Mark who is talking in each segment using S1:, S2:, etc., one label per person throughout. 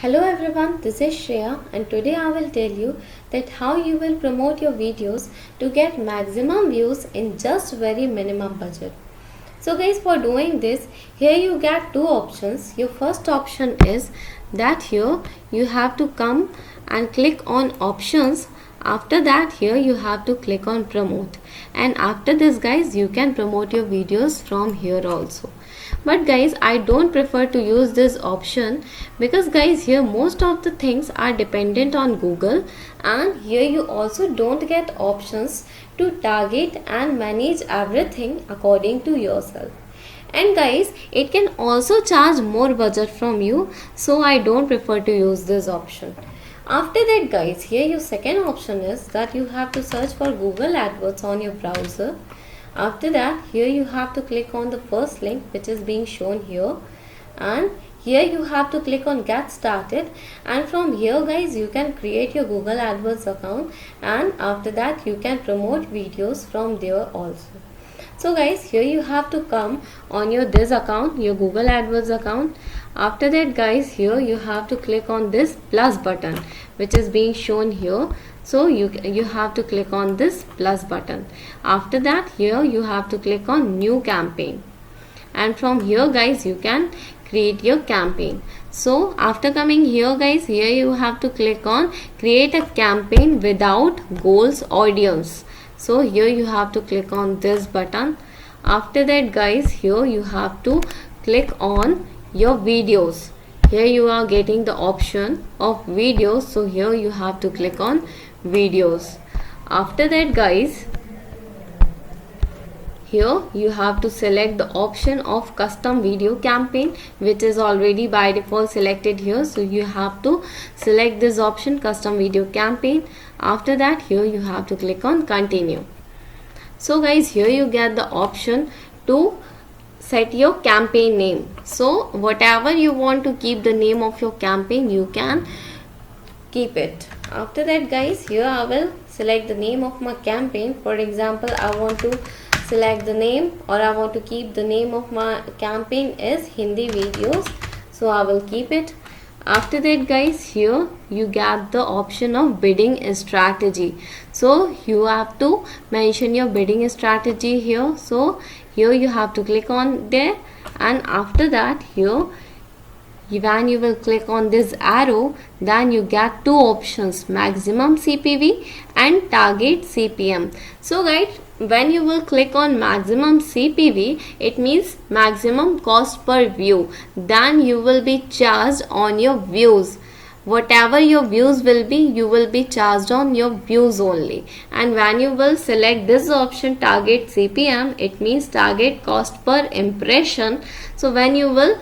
S1: Hello everyone, this is Shreya and today I will tell you that how you will promote your videos to get maximum views in just very minimum budget. So guys, for doing this, here you get two options. Your first option is that here you have to come and click on options. After that, here you have to click on promote, and after this guys, you can promote your videos from here also. But guys, I don't prefer to use this option because guys, here most of the things are dependent on Google, and here you also don't get options to target and manage everything according to yourself. And guys, it can also charge more budget from you, so I don't prefer to use this option. After that guys, here your second option is that you have to search for Google AdWords on your browser. After that, here you have to click on the first link which is being shown here, and here you have to click on get started, and from here guys you can create your Google AdWords account, and after that you can promote videos from there also. So guys, here you have to come on your this account, your Google AdWords account. After that guys, here you have to click on this plus button which is being shown here. So you have to click on this plus button. After that, here you have to click on new campaign, and from here guys you can create your campaign. So after coming here guys, here you have to click on create a campaign without goals audience. So here you have to click on this button. After that guys, here you have to click on your videos. Here you are getting the option of videos, so here you have to click on videos. After that guys, here you have to select the option of custom video campaign which is already by default selected here, so you have to select this option custom video campaign. After that, here you have to click on continue. So guys, here you get the option to set your campaign name. So whatever you want to keep the name of your campaign, you can keep it. After that guys, here I will select the name of my campaign. For example, I want to select the name, or I want to keep the name of my campaign is Hindi videos, so I will keep it. After that guys, here you get the option of bidding strategy, so you have to mention your bidding strategy here. So here you have to click on there, and after that, here when you will click on this arrow, then you get two options, maximum CPV and target CPM. So guys, when you will click on maximum CPV, it means maximum cost per view. Then you will be charged on your views. Whatever your views will be, you will be charged on your views only. And when you will select this option target CPM, it means target cost per impression. So when you will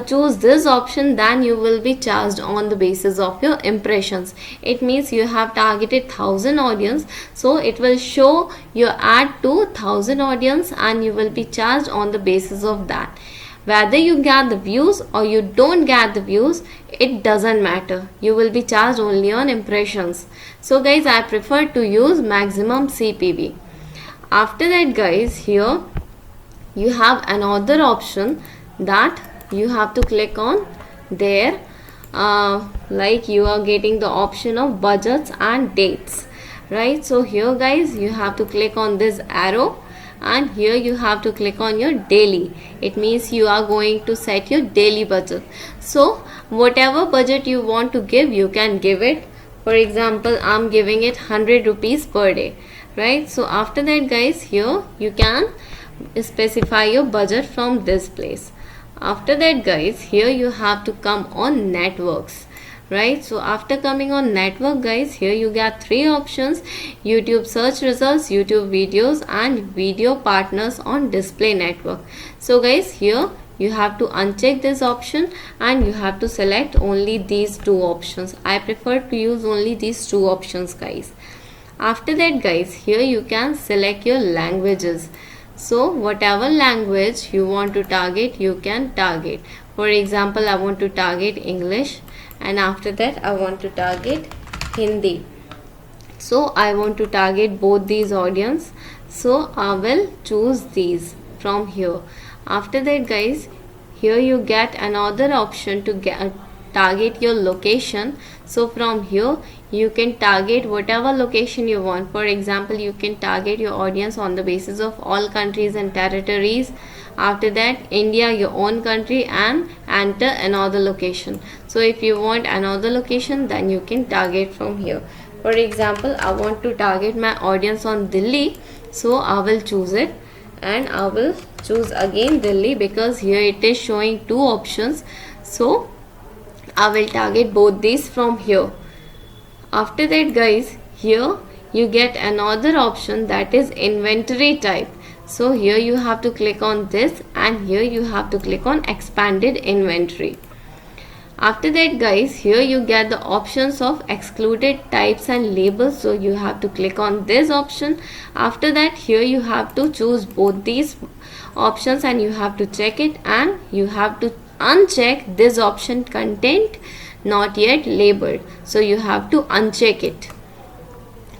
S1: choose this option, then you will be charged on the basis of your impressions. It means you have targeted 1000 audience, so it will show your ad to 1000 audience and you will be charged on the basis of that. Whether you get the views or you don't get the views, it doesn't matter. You will be charged only on impressions. So guys, I prefer to use maximum CPV. After that guys, here you have another option that you have to click on there, like you are getting the option of budgets and dates, right? So here guys, you have to click on this arrow, and here you have to click on your daily. It means you are going to set your daily budget. So whatever budget you want to give, you can give it. For example, I'm giving it 100 rupees per day, right? So after that guys, here you can specify your budget from this place. After that guys, here you have to come on networks, right? So after coming on network guys, here you get three options: YouTube search results, YouTube videos, and video partners on display network. So guys, here you have to uncheck this option and you have to select only these two options. I prefer to use only these two options guys. After that guys, here you can select your languages. So whatever language you want to target, you can target. For example, I want to target English, and after that I want to target Hindi. So I want to target both these audience, so I will choose these from here. After that guys, here you get another option to target your location. So from here you can target whatever location you want. For example, you can target your audience on the basis of all countries and territories. After that, India, your own country, and enter another location. So if you want another location, then you can target from here. For example, I want to target my audience on Delhi, so I will choose it, and I will choose again Delhi because here it is showing two options. So I will target both these from here. After that, guys, here you get another option, that is inventory type. So here you have to click on this, and here you have to click on expanded inventory. After that, guys, here you get the options of excluded types and labels. So you have to click on this option. After that, here you have to choose both these options and you have to check it, and you have to uncheck this option, content not yet labeled. So you have to uncheck it.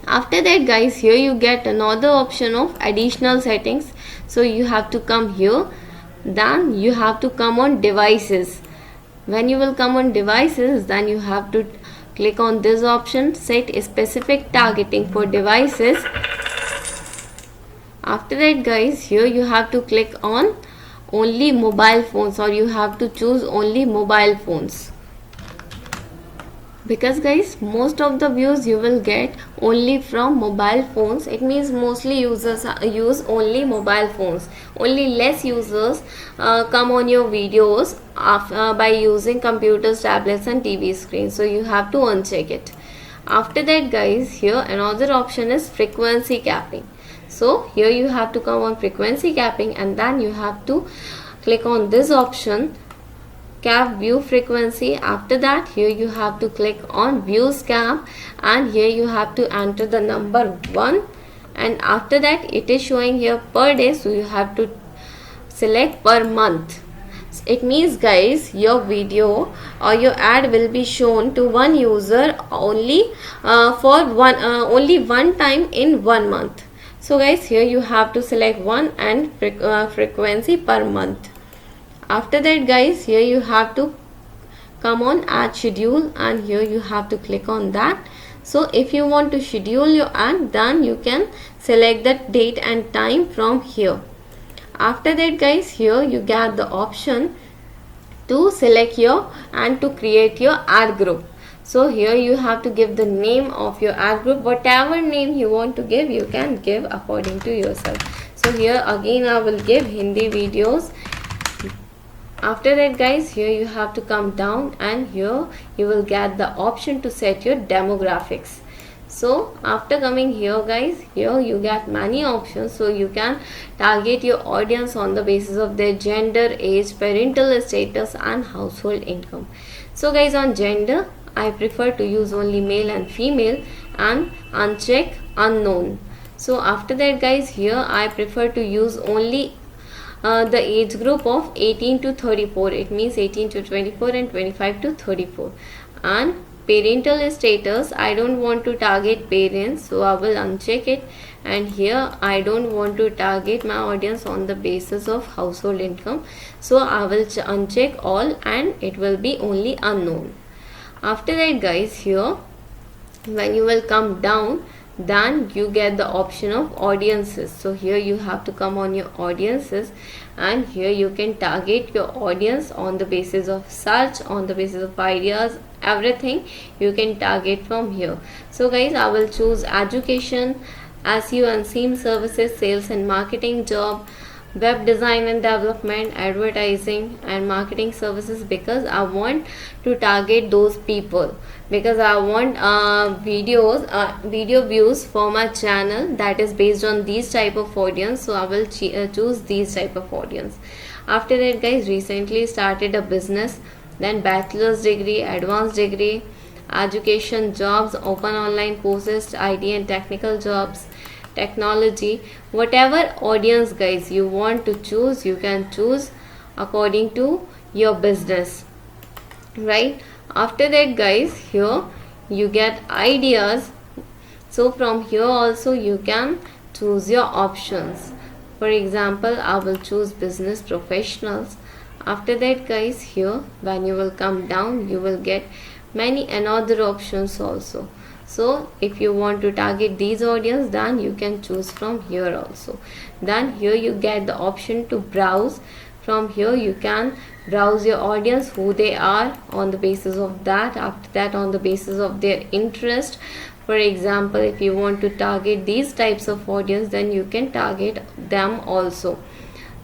S1: After that, guys, here you get another option of additional settings. So you have to come here, then you have to come on devices. When you will come on devices, then you have to click on this option, set specific targeting for devices. After that, guys, here you have to click on only mobile phones, or you have to choose only mobile phones, because guys, most of the views you will get only from mobile phones. It means mostly users use only mobile phones. Only less users come on your videos by using computers, tablets and TV screens. So you have to uncheck it. After that, guys, here another option is frequency capping. So here you have to come on frequency capping, and then you have to click on this option, cap view frequency. After that, here you have to click on views cap, and here you have to enter the number 1, and after that it is showing here per day, so you have to select per month. It means, guys, your video or your ad will be shown to one user only only one time in 1 month. So guys, here you have to select 1 and frequency per month. After that, guys, here you have to come on ad schedule, and here you have to click on that. So if you want to schedule your ad, then you can select the date and time from here. After that, guys, here you get the option to select your and to create your ad group. So here you have to give the name of your ad group. Whatever name you want to give, you can give according to yourself. So here again I will give Hindi videos. After that, guys, here you have to come down, and here you will get the option to set your demographics. So after coming here, guys, here you get many options. So you can target your audience on the basis of their gender, age, parental status and household income. So guys, on gender, I prefer to use only male and female, and uncheck unknown. So after that, guys, here I prefer to use only the age group of 18 to 34. It means 18 to 24 and 25 to 34. And parental status, I don't want to target parents, so I will uncheck it. And here I don't want to target my audience on the basis of household income, so I will uncheck all, and it will be only unknown. After that, guys, here when you will come down, then you get the option of audiences. So here you have to come on your audiences, and here you can target your audience on the basis of search, on the basis of ideas, everything you can target from here. So guys, I will choose education, SEO and SEM services, sales and marketing job, web design and development, advertising and marketing services, because I want to target those people, because I want video views for my channel that is based on these type of audience. So I will choose these type of audience. After that, guys, recently started a business, then bachelor's degree, advanced degree, education, jobs, open online courses, IT and technical jobs, technology, whatever audience, guys, you want to choose, you can choose according to your business, right? After that, guys, here you get ideas. So from here also you can choose your options. For example, I will choose business professionals. After that guys, here when you will come down, you will get many another options also. So if you want to target these audience, then you can choose from here also. Then here you get the option to browse. From here you can browse your audience, who they are, on the basis of that. After that, on the basis of their interest. For example, if you want to target these types of audience, then you can target them also,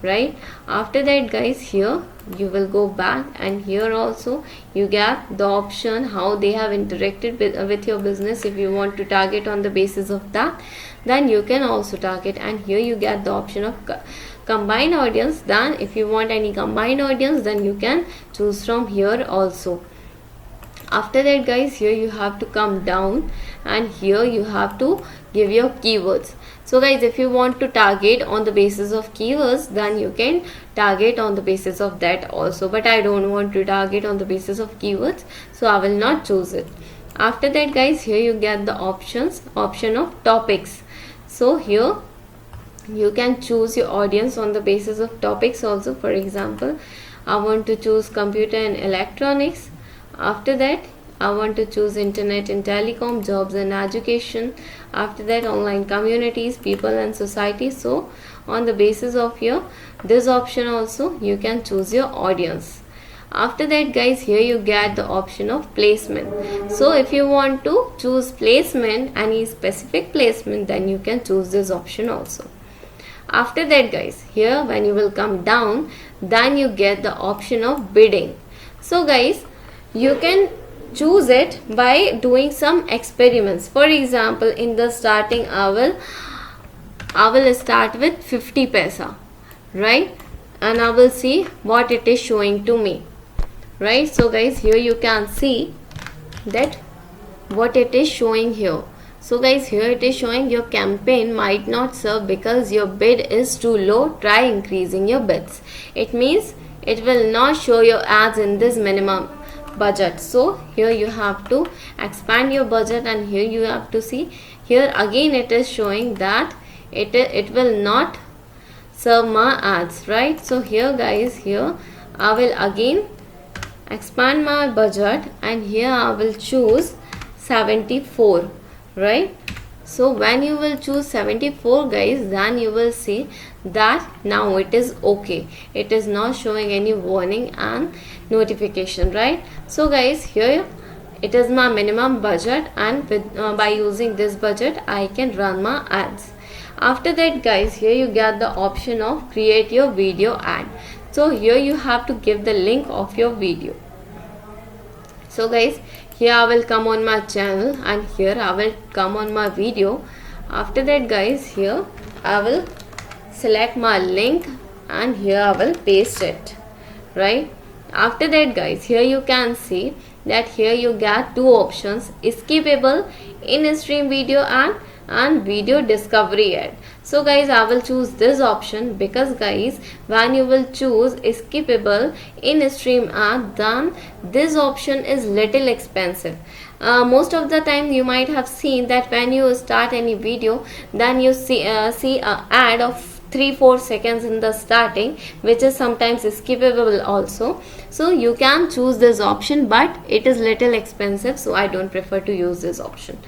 S1: right? After that guys, here you will go back, and here also you get the option how they have interacted with your business. If you want to target on the basis of that, then you can also target. And here you get the option of combined audience. Then if you want any combined audience, then you can choose from here also. After that guys, here you have to come down, and here you have to give your keywords. So guys, if you want to target on the basis of keywords, then you can target on the basis of that also. But I don't want to target on the basis of keywords, so I will not choose it. After that guys, here you get the option of topics. So here you can choose your audience on the basis of topics also. For example, I want to choose computer and electronics. After that, I want to choose internet and telecom, jobs and education. After that, online communities, people and society. So on the basis of your this option also, you can choose your audience. After that guys, here you get the option of placement. So if you want to choose placement, any specific placement, then you can choose this option also. After that guys, here when you will come down, then you get the option of bidding. So guys, you can choose it by doing some experiments. For example, in the starting, I will start with 50 paisa, right? And I will see what it is showing to me, right? So guys, here you can see that what it is showing here. So guys, here it is showing your campaign might not serve because your bid is too low. Try increasing your bids. It means it will not show your ads in this minimum budget. So here you have to expand your budget, and here you have to see, here again it is showing that it will not serve my ads, right? So here guys, here I will again expand my budget, and here I will choose 74, right? So when you will choose 74 guys, then you will see that now it is okay. It is not showing any warning and notification, right? So guys, here it is my minimum budget, and with by using this budget I can run my ads. After that guys, here you get the option of create your video ad. So here you have to give the link of your video. So guys, here I will come on my channel, and here I will come on my video. After that guys, here I will select my link, and here I will paste it, right? After that guys, here you can see that here you get two options: skippable in-stream video ad and video discovery ad. So guys, I will choose this option because guys, when you will choose skippable in-stream ad, then this option is little expensive. Most of the time you might have seen that when you start any video, then you see an ad of 3-4 seconds in the starting, which is sometimes skippable also. So you can choose this option, but it is little expensive, so I don't prefer to use this option.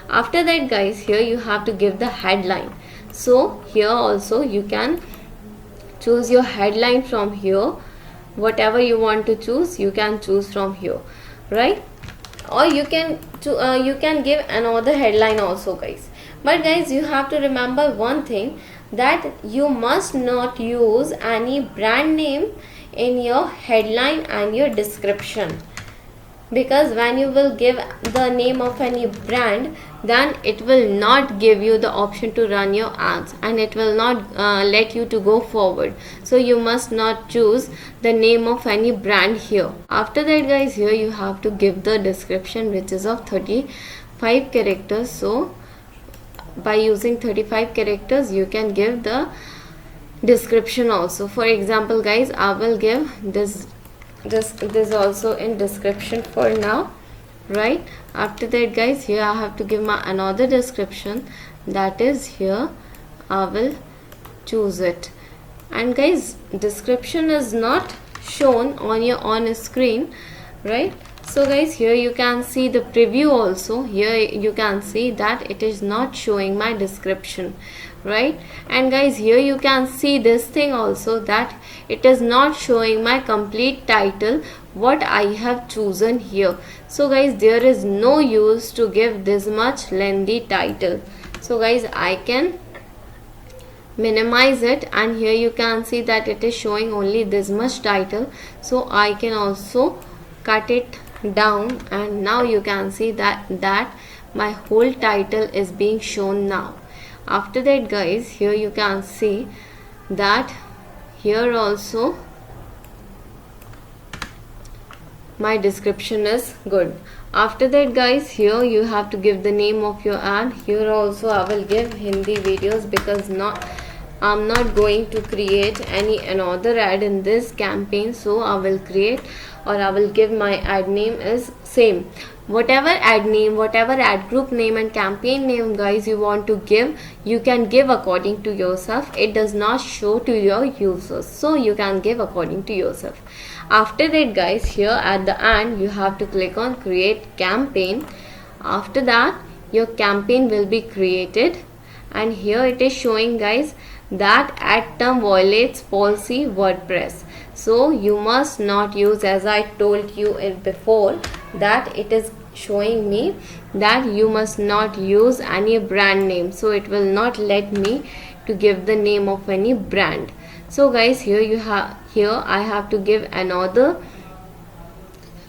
S1: After that guys, here you have to give the headline. So here also you can choose your headline from here. Whatever you want to choose, you can choose from here, right? Or you can give another headline also guys. But guys, you have to remember one thing, that you must not use any brand name in your headline and your description, because when you will give the name of any brand, then it will not give you the option to run your ads, and it will not let you to go forward. So you must not choose the name of any brand here. After that guys, here you have to give the description, which is of 35 characters. So by using 35 characters, you can give the description also. For example guys, I will give this also in description for now, right? After that guys, here I have to give my another description, that is here I will choose it. And guys, description is not shown on your on screen, right? So guys, here you can see the preview also. Here you can see that it is not showing my description, right? And guys, here you can see this thing also, that it is not showing my complete title what I have chosen here. So guys, there is no use to give this much lengthy title. So guys, I can minimize it, and here you can see that it is showing only this much title. So I can also cut it down, and now you can see that my whole title is being shown now. After that guys, here you can see that here also my description is good. After that guys, here you have to give the name of your ad. Here also I will give Hindi videos, because I'm not going to create any another ad in this campaign. So I will create, or I will give my ad name is same. Whatever ad name, whatever ad group name and campaign name guys you want to give, you can give according to yourself. It does not show to your users, so you can give according to yourself. After that guys, here at the end you have to click on create campaign. After that your campaign will be created, and here it is showing guys that ad term violates policy WordPress. So you must not use, as I told you before, that it is showing me that you must not use any brand name. So it will not let me to give the name of any brand. So guys, here I have to give another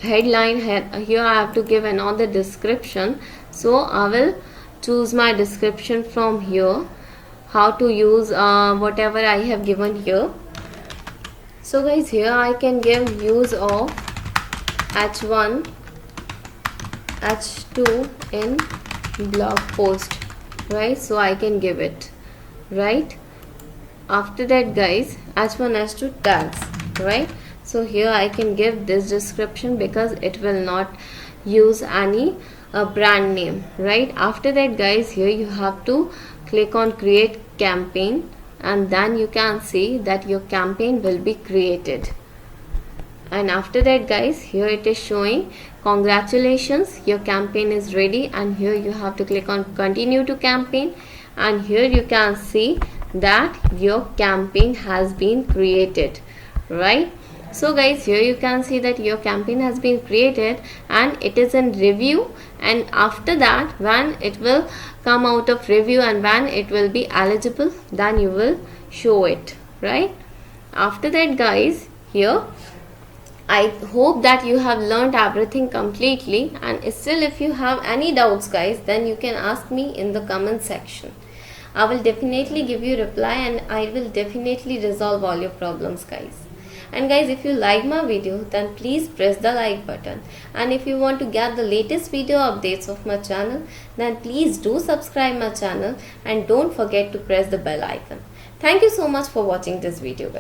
S1: headline. Here I have to give another description. So I will choose my description from here, how to use whatever I have given here. So guys, here I can give use of H1 H2 in blog post, right? So I can give it, right? After that guys, H1 H2 tags, right? So here I can give this description, because it will not use any brand name, right? After that guys, here you have to click on create campaign, and then you can see that your campaign will be created. And after that guys, here it is showing congratulations, your campaign is ready, and here you have to click on continue to campaign, and here you can see that your campaign has been created, right? So guys, here you can see that your campaign has been created and it is in review, and after that when it will come out of review and when it will be eligible, then you will show it, right? After that guys, here I hope that you have learned everything completely, and still if you have any doubts guys, then you can ask me in the comment section. I will definitely give you reply, and I will definitely resolve all your problems guys. And guys, if you like my video, then please press the like button, and if you want to get the latest video updates of my channel, then please do subscribe my channel and don't forget to press the bell icon. Thank you so much for watching this video guys.